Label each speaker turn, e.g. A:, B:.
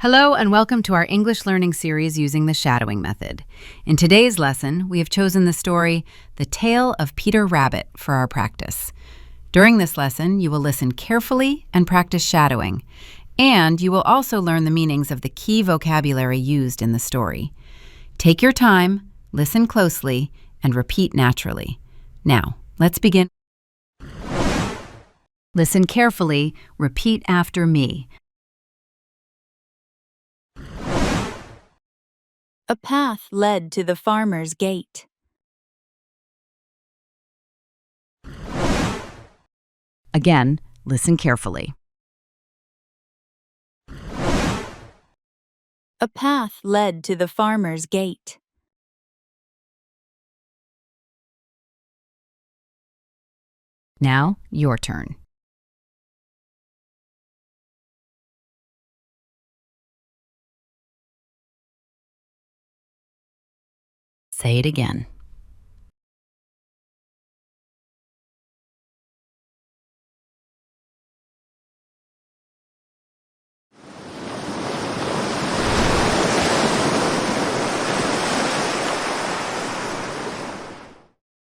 A: Hello and welcome to our English learning series using the shadowing method. In today's lesson, we have chosen the story, The Tale of Peter Rabbit, for our practice. During this lesson, you will listen carefully and practice shadowing, and you will also learn the meanings of the key vocabulary used in the story. Take your time, listen closely, and repeat naturally. Now, let's begin. Listen carefully, repeat after me.
B: A path led to the farmer's gate.
A: Again, listen carefully.
B: A path led to the farmer's gate.
A: Now, your turn. Say it again.